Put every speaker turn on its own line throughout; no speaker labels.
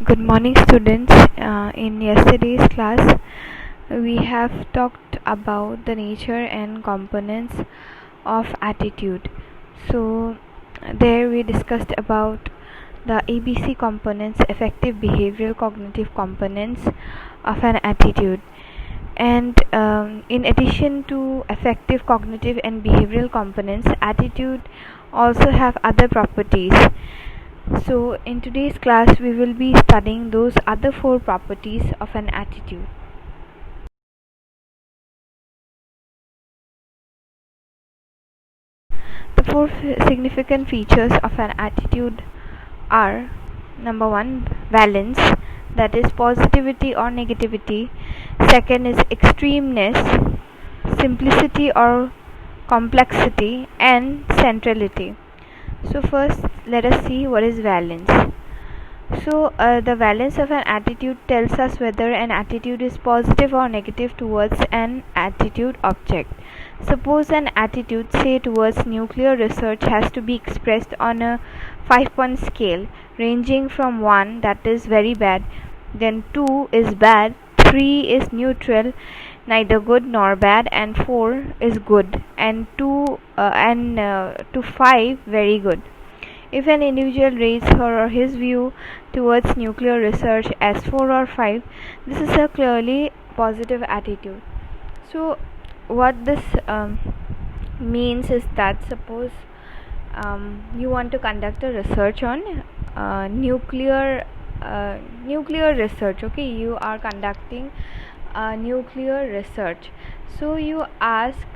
Good morning, students. In yesterday's class, we have talked about the nature and components of attitude. So, there we discussed about the ABC components, affective, behavioral, cognitive components of an attitude. And in addition to affective, cognitive, and behavioral components, attitude also have other properties. So, in today's class, we will be studying those other four properties of an attitude. The four significant features of an attitude are: number one, valence, that is positivity or negativity. Second is extremeness, simplicity or complexity, and centrality. So, first, let us see what is valence. So, the valence of an attitude tells us whether an attitude is positive or negative towards an attitude object. Suppose an attitude, say towards nuclear research, has to be expressed on a 5-point scale, ranging from 1, that is very bad, then 2 is bad, 3 is neutral, neither good nor bad, and 4 is good, and to 5 very good. If an individual rates her or his view towards nuclear research as 4 or 5, this is a clearly positive attitude. So, what this means is that suppose you want to conduct a research on nuclear research. Okay, you are conducting nuclear research. So you ask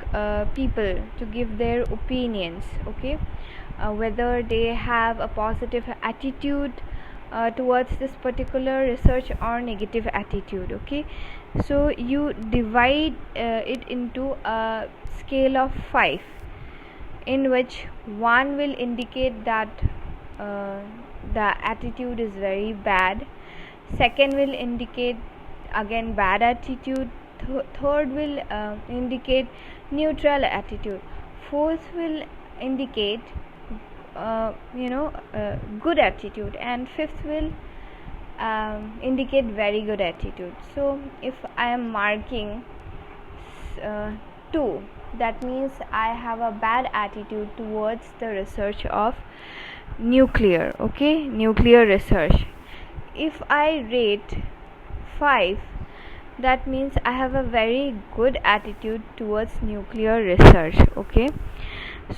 people to give their opinions. Okay, whether they have a positive attitude towards this particular research or negative attitude. Okay, so you divide it into a scale of 5, in which 1 will indicate that the attitude is very bad, second will indicate again bad attitude, third will indicate neutral attitude, fourth will indicate good attitude, and fifth will indicate very good attitude. So if I am marking 2, that means I have a bad attitude towards the research of nuclear research. If I rate 5, that means I have a very good attitude towards nuclear research. Okay,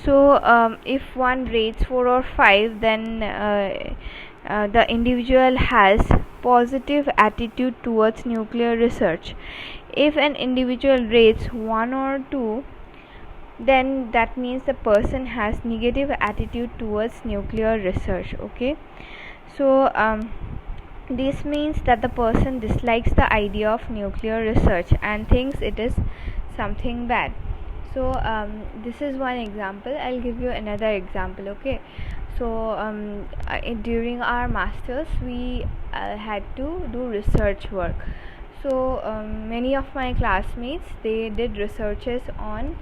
so if one rates 4 or 5, then the individual has positive attitude towards nuclear research. If an individual rates 1 or 2, then that means the person has negative attitude towards nuclear research. Okay, so this means that the person dislikes the idea of nuclear research and thinks it is something bad. So this is one example. I'll give you another example. Okay, so during our masters we had to do research work. So many of my classmates, they did researches on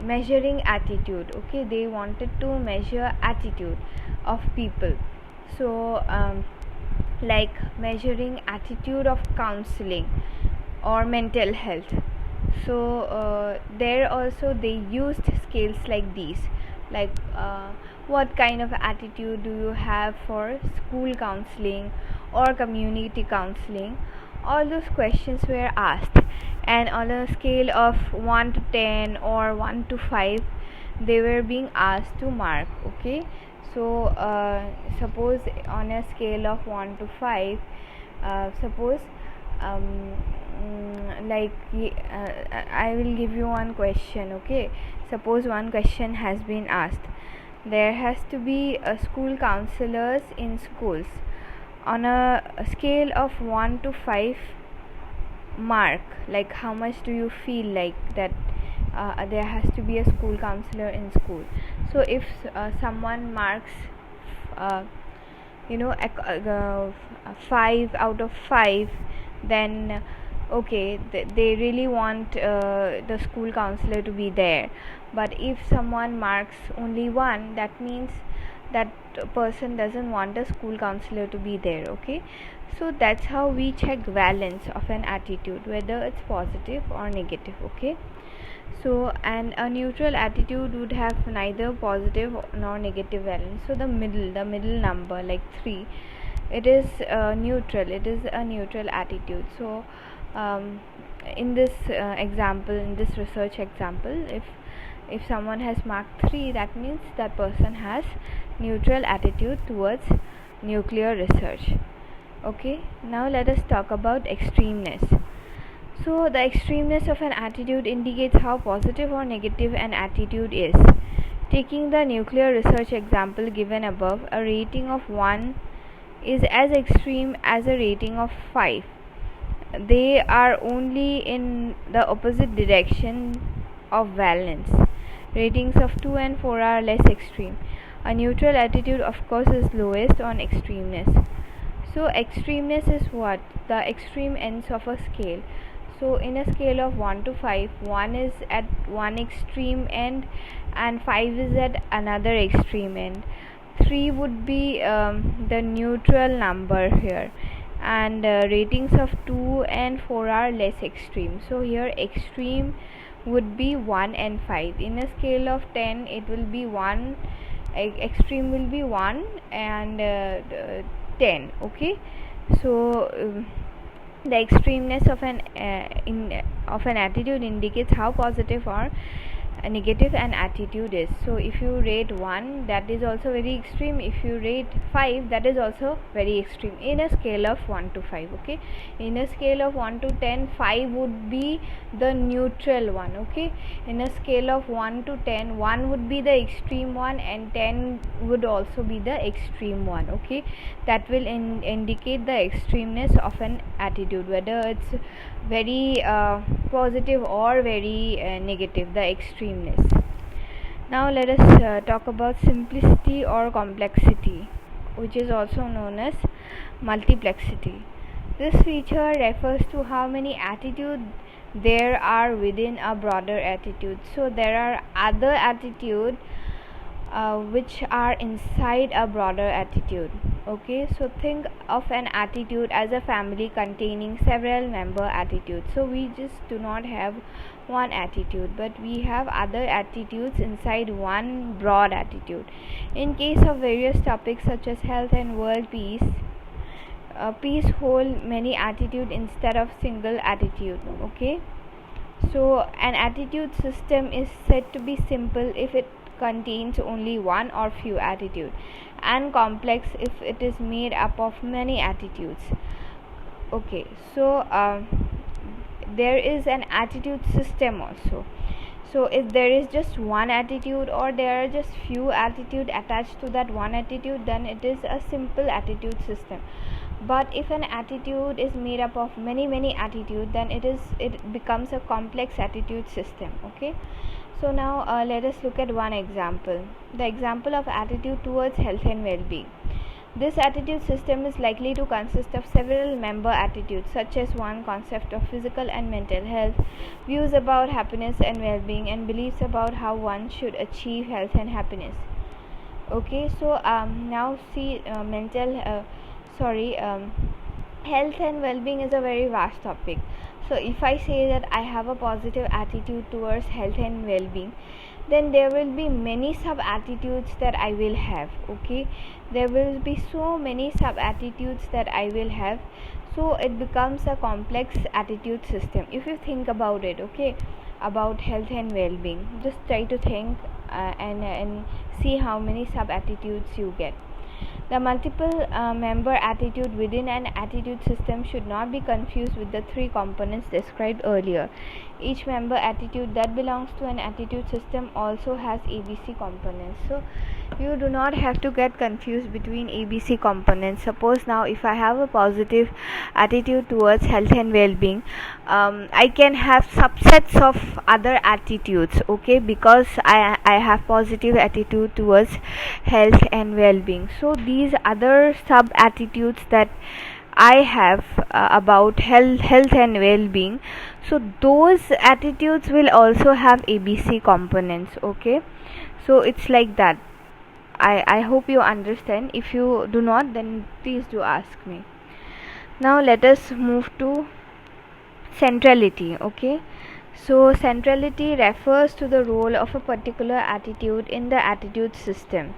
measuring attitude. Okay, they wanted to measure attitude of people. So like measuring attitude of counseling or mental health. So there also they used scales like these, like what kind of attitude do you have for school counseling or community counseling. All those questions were asked, and on a scale of 1 to 10 or 1 to 5, they were being asked to mark. Okay, so suppose on a scale of 1 to 5, suppose I will give you one question. Okay, suppose one question has been asked: there has to be school counselors in schools. On a scale of 1 to 5, mark, like how much do you feel like that there has to be a school counselor in school. So if someone marks 5 out of 5, then okay, they really want the school counselor to be there. But if someone marks only 1, that means that person doesn't want the school counselor to be there. Okay, so that's how we check valence of an attitude, whether it's positive or negative. Okay, so and a neutral attitude would have neither positive nor negative valence. So the middle number, like 3, it is neutral, it is a neutral attitude. So in this example, in this research example, if someone has marked 3, that means that person has neutral attitude towards nuclear research. Okay, now let us talk about extremeness. So the extremeness of an attitude indicates how positive or negative an attitude is. Taking the nuclear research example given above, a rating of 1 is as extreme as a rating of 5. They are only in the opposite direction of valence. Ratings of 2 and 4 are less extreme. A neutral attitude, of course, is lowest on extremeness. So extremeness is what? The extreme ends of a scale. So in a scale of 1 to 5, 1 is at one extreme end and 5 is at another extreme end. 3 would be the neutral number here, and ratings of 2 and 4 are less extreme. So here extreme would be 1 and 5. In a scale of 10, it will be 1, extreme will be 1 and 10. Okay, so the extremeness of an attitude indicates how positive or negative an attitude is. So if you rate 1, that is also very extreme. If you rate 5, that is also very extreme, in a scale of 1 to 5. Okay, in a scale of 1 to 10, 5 would be the neutral one. Okay, in a scale of 1 to 10, 1 would be the extreme one and 10 would also be the extreme one. Okay, that will indicate the extremeness of an attitude, whether it's very positive or very negative, the extremeness. Now let us talk about simplicity or complexity, which is also known as multiplexity. This feature refers to how many attitudes there are within a broader attitude. So there are other attitudes which are inside a broader attitude. Okay, so think of an attitude as a family containing several member attitudes. So we just do not have one attitude, but we have other attitudes inside one broad attitude. In case of various topics such as health and world peace, peace hold many attitudes instead of single attitude. Okay, so an attitude system is said to be simple if it contains only one or few attitudes, and complex if it is made up of many attitudes. Okay, so there is an attitude system also. So if there is just one attitude or there are just few attitudes attached to that one attitude, then it is a simple attitude system. But if an attitude is made up of many attitudes, then it becomes a complex attitude system. Okay, so now let us look at one example, the example of attitude towards health and well-being. This attitude system is likely to consist of several member attitudes, such as one concept of physical and mental health, views about happiness and well-being, and beliefs about how one should achieve health and happiness. Okay, so now see health and well-being is a very vast topic. So if I say that I have a positive attitude towards health and well-being, then there will be many sub-attitudes that I will have. Okay, there will be so many sub-attitudes that I will have, so it becomes a complex attitude system. If you think about it, okay, about health and well-being, just try to think and see how many sub-attitudes you get. The multiple member attitude within an attitude system should not be confused with the 3 components described earlier. Each member attitude that belongs to an attitude system also has ABC components. So you do not have to get confused between ABC components. Suppose now if I have a positive attitude towards health and well-being, I can have subsets of other attitudes. Okay, because I have positive attitude towards health and well-being. So these other sub attitudes that I have about health and well-being, so those attitudes will also have ABC components. Okay, so it's like that. I hope you understand. If you do not, then please do ask me. Now let us move to centrality. Okay, so centrality refers to the role of a particular attitude in the attitude system.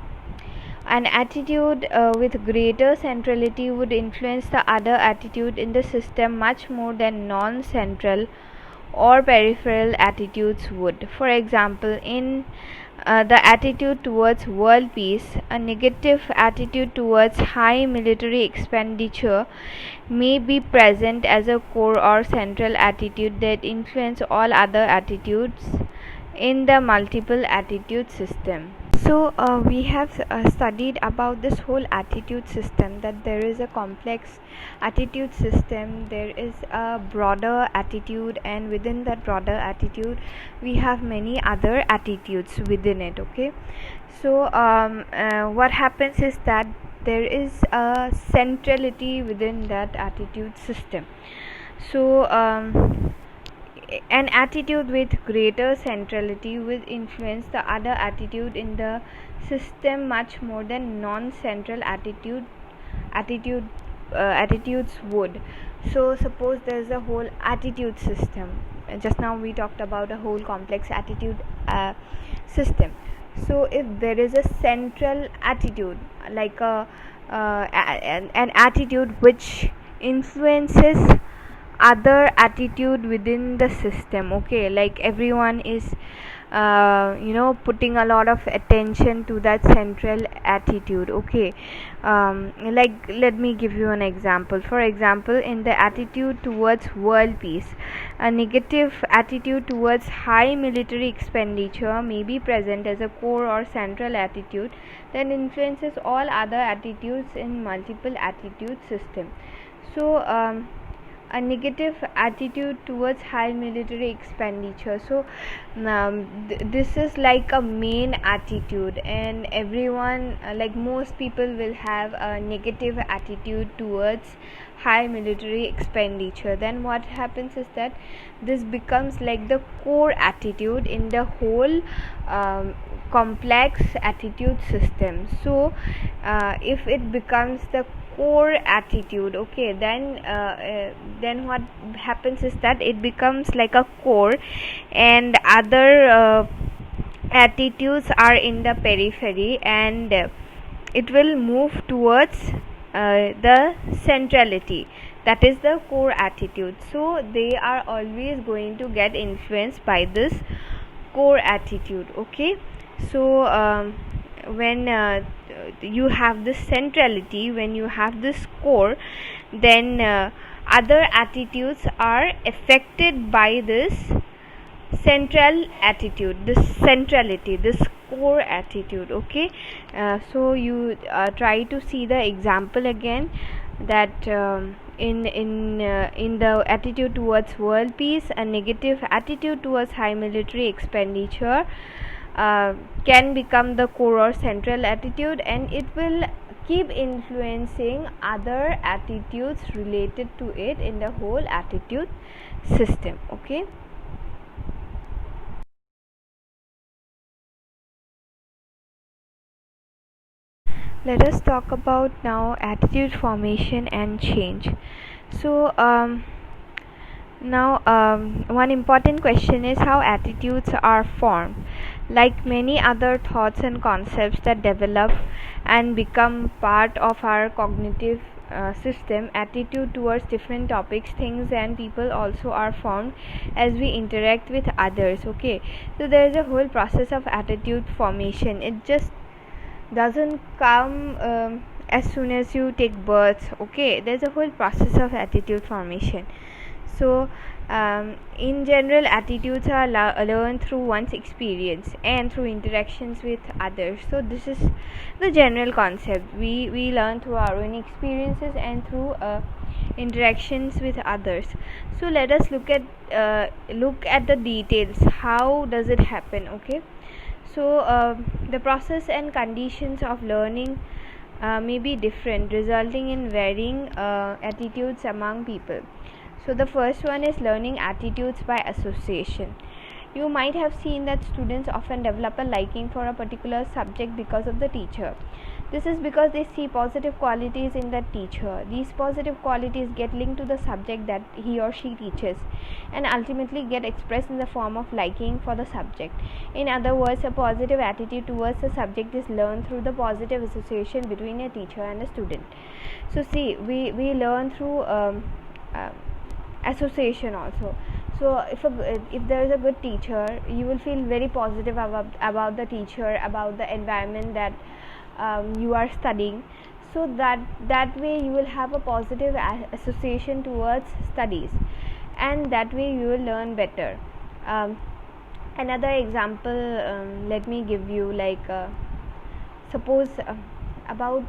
An attitude with greater centrality would influence the other attitude in the system much more than non-central or peripheral attitudes would. For example, in the attitude towards world peace, a negative attitude towards high military expenditure may be present as a core or central attitude that influence all other attitudes in the multiple attitude system. So we have studied about this whole attitude system, that there is a complex attitude system, there is a broader attitude, and within that broader attitude we have many other attitudes within it. Okay, so what happens is that there is a centrality within that attitude system. So an attitude with greater centrality will influence the other attitude in the system much more than non-central attitudes would. So suppose there is a whole attitude system. Just now we talked about a whole complex attitude system. So if there is a central attitude, like an attitude which influences other attitude within the system, okay, like everyone is putting a lot of attention to that central attitude. Okay, like let me give you an example. For example, in the attitude towards world peace, a negative attitude towards high military expenditure may be present as a core or central attitude that influences all other attitudes in multiple attitude system. So a negative attitude towards high military expenditure, so this is like a main attitude, and everyone, like most people will have a negative attitude towards high military expenditure. Then what happens is that this becomes like the core attitude in the whole complex attitude system. So if it becomes the core attitude, okay, then what happens is that it becomes like a core, and other attitudes are in the periphery, and it will move towards the centrality, that is the core attitude. So they are always going to get influenced by this core attitude. Okay, so when you have this centrality, when you have this core, then other attitudes are affected by this central attitude, this centrality, this core attitude. Okay, so you try to see the example again, that in the attitude towards world peace, a negative attitude towards high military expenditure can become the core or central attitude, and it will keep influencing other attitudes related to it in the whole attitude system. Okay, let us talk about now attitude formation and change. So now one important question is how attitudes are formed. Like many other thoughts and concepts that develop and become part of our cognitive system, attitude towards different topics, things and people also are formed as we interact with others. Okay, so there is a whole process of attitude formation. It just doesn't come as soon as you take birth. Okay, there's a whole process of attitude formation. So in general, attitudes are learned through one's experience and through interactions with others. So this is the general concept. We learn through our own experiences and through interactions with others. So let us look at the details. How does it happen? Okay, so the process and conditions of learning may be different, resulting in varying attitudes among people. So the first one is learning attitudes by association. You might have seen that students often develop a liking for a particular subject because of the teacher. This is because they see positive qualities in that teacher. These positive qualities get linked to the subject that he or she teaches and ultimately get expressed in the form of liking for the subject. In other words, a positive attitude towards a subject is learned through the positive association between a teacher and a student. So see, we learn through association also. So if there is a good teacher, you will feel very positive about the teacher, about the environment that you are studying. So that way you will have a positive association towards studies, and that way you will learn better. Another example, let me give you, like suppose about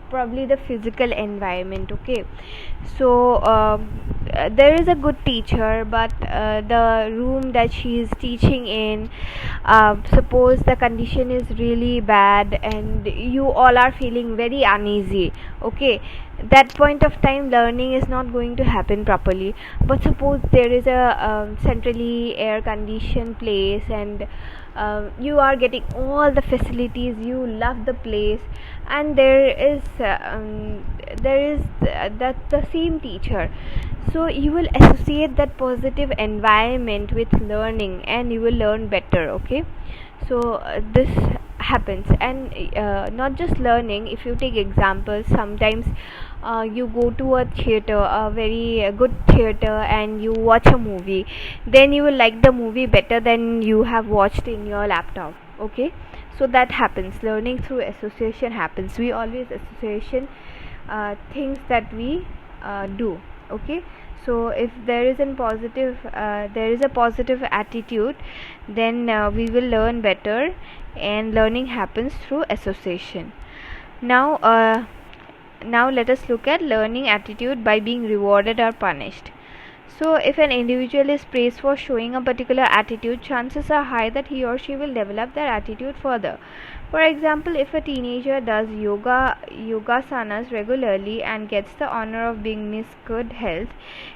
probably the physical environment. Okay, so there is a good teacher, but the room that she is teaching in, suppose the condition is really bad and you all are feeling very uneasy. Okay, that point of time learning is not going to happen properly. But suppose there is a centrally air conditioned place, and you are getting all the facilities, you love the place, and there is that the same teacher. So you will associate that positive environment with learning, and you will learn better. Okay, so this happens. And not just learning, if you take examples, sometimes you go to a theater, a very good theater, and you watch a movie, then you will like the movie better than you have watched in your laptop. Okay, so that happens. Learning through association happens. We always association things that we do. Okay, so if there is a positive attitude, then we will learn better, and learning happens through association. Now let us look at learning attitude by being rewarded or punished. So if an individual is praised for showing a particular attitude, chances are high that he or she will develop their attitude further. For example, if a teenager does yogasanas regularly and gets the honor of being Miss Good Health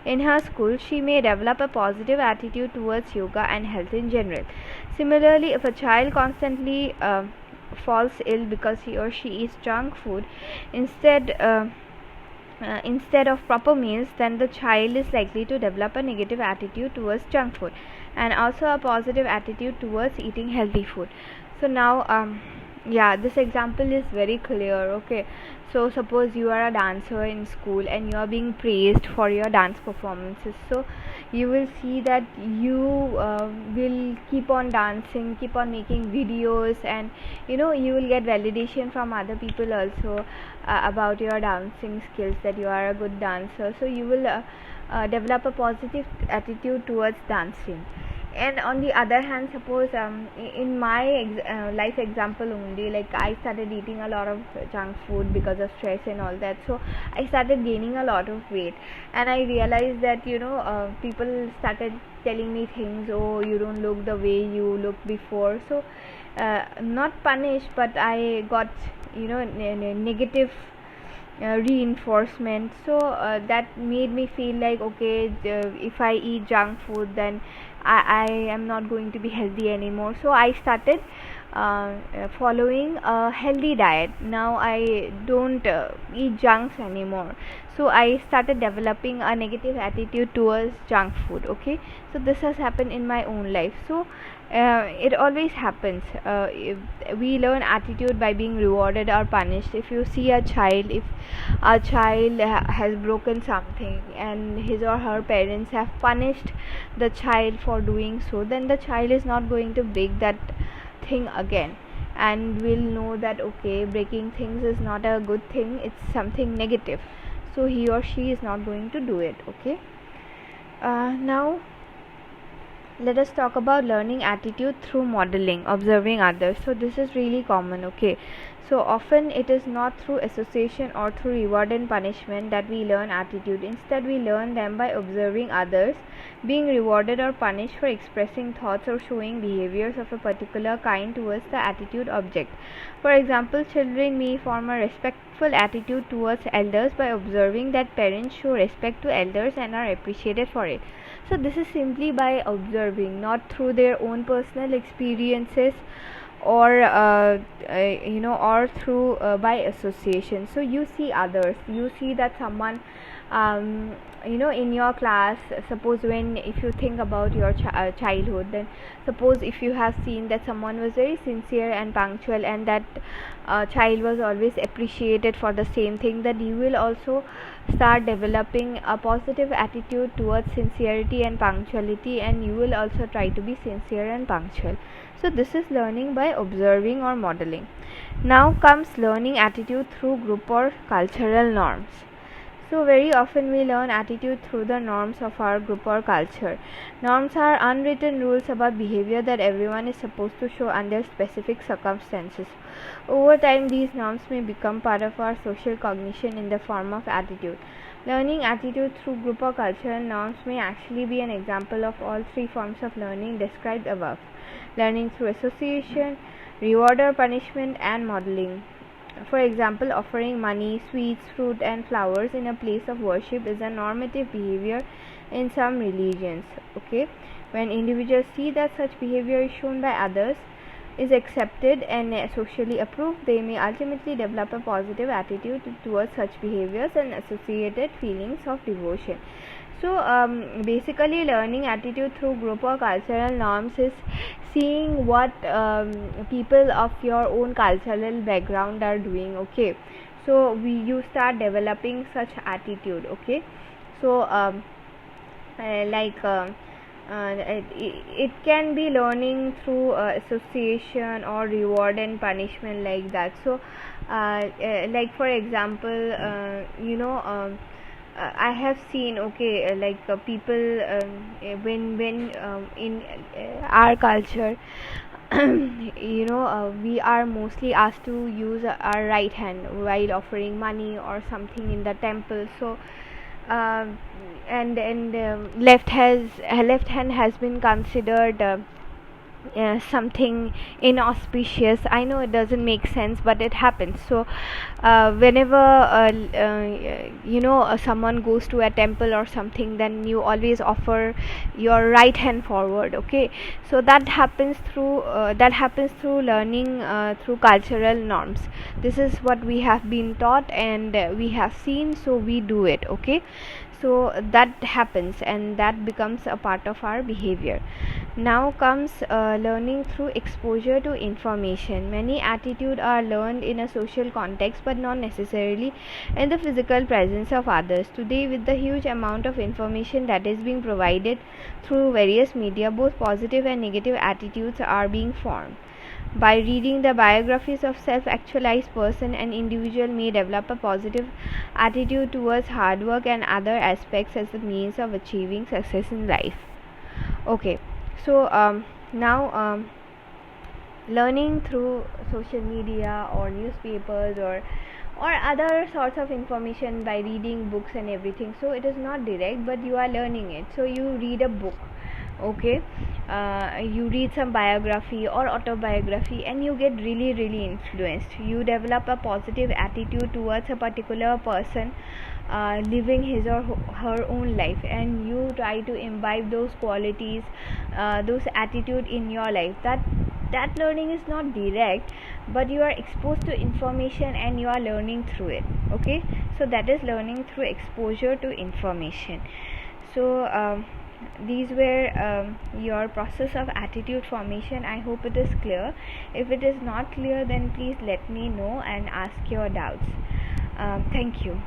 in her school, she may develop a positive attitude towards yoga and health in general. Similarly, if a child constantly falls ill because he or she eats junk food instead of proper meals, then the child is likely to develop a negative attitude towards junk food and also a positive attitude towards eating healthy food. So now this example is very clear. Okay, so suppose you are a dancer in school and you are being praised for your dance performances, so you will see that you will keep on dancing, keep on making videos, and you will get validation from other people also about your dancing skills, that you are a good dancer. So you will develop a positive attitude towards dancing. And on the other hand, suppose in my life example only, like I started eating a lot of junk food because of stress and all that, so I started gaining a lot of weight, and I realized that people started telling me things, oh, you don't look the way you looked before. So not punished, but I got negative reinforcement. So that made me feel like, okay, if I eat junk food, then I am not going to be healthy anymore. So I started following a healthy diet. Now I don't eat junks anymore. So I started developing a negative attitude towards junk food. Okay, so this has happened in my own life. So it always happens. If we learn attitude by being rewarded or punished. If you see if a child has broken something and his or her parents have punished the child for doing so, then the child is not going to break that thing again, and will know that, okay, breaking things is not a good thing, it's something negative, so he or she is not going to do it. Okay, now let us talk about learning attitude through modeling, observing others. So this is really common. Okay, So often it is not through association or through reward and punishment that we learn attitude. Instead, we learn them by observing others being rewarded or punished for expressing thoughts or showing behaviors of a particular kind towards the attitude object. For example, children may form a respectful attitude towards elders by observing that parents show respect to elders and are appreciated for it. So this is simply by observing, not through their own personal experiences or or through by association. So you see others, you see that someone in your class, suppose when if you think about your childhood, then suppose if you have seen that someone was very sincere and punctual, and that child was always appreciated for the same thing, that you will also start developing a positive attitude towards sincerity and punctuality, and you will also try to be sincere and punctual. So this is learning by observing or modeling. Now comes learning attitude through group or cultural norms. So very often we learn attitude through the norms of our group or culture. Norms are unwritten rules about behavior that everyone is supposed to show under specific circumstances. Over time, these norms may become part of our social cognition in the form of attitude. Learning attitude through group or cultural norms may actually be an example of all three forms of learning described above: learning through association, reward or punishment, and modeling. For example, offering money, sweets, fruit, and flowers in a place of worship is a normative behavior in some religions. Okay, when individuals see that such behavior is shown by others, is accepted and socially approved, they may ultimately develop a positive attitude towards such behaviors and associated feelings of devotion. So basically, learning attitude through group or cultural norms is seeing what people of your own cultural background are doing. Okay, so you start developing such attitude. Okay, so it can be learning through association or reward and punishment, like that. So like for example, I have seen, people when in our culture we are mostly asked to use our right hand while offering money or something in the temple. So left hand has been considered something inauspicious. I know it doesn't make sense, but it happens. So whenever someone goes to a temple or something, then you always offer your right hand forward. Okay, so that happens through learning through cultural norms. This is what we have been taught and we have seen, so we do it. Okay, so that happens and that becomes a part of our behavior. Now comes learning through exposure to information. Many attitudes are learned in a social context, but not necessarily in the physical presence of others. Today, with the huge amount of information that is being provided through various media, both positive and negative attitudes are being formed. By reading the biographies of self-actualized person, an individual may develop a positive attitude towards hard work and other aspects as a means of achieving success in life. Okay, so now learning through social media or newspapers or other sorts of information by reading books and everything. So it is not direct, but you are learning it. So you read a book. Okay, you read some biography or autobiography and you get really influenced. You develop a positive attitude towards a particular person living his or her own life, and you try to imbibe those qualities, those attitude in your life. That learning is not direct, but you are exposed to information and you are learning through it. Okay, so that is learning through exposure to information. So these were your process of attitude formation. I hope it is clear. If it is not clear, then please let me know and ask your doubts. Thank you.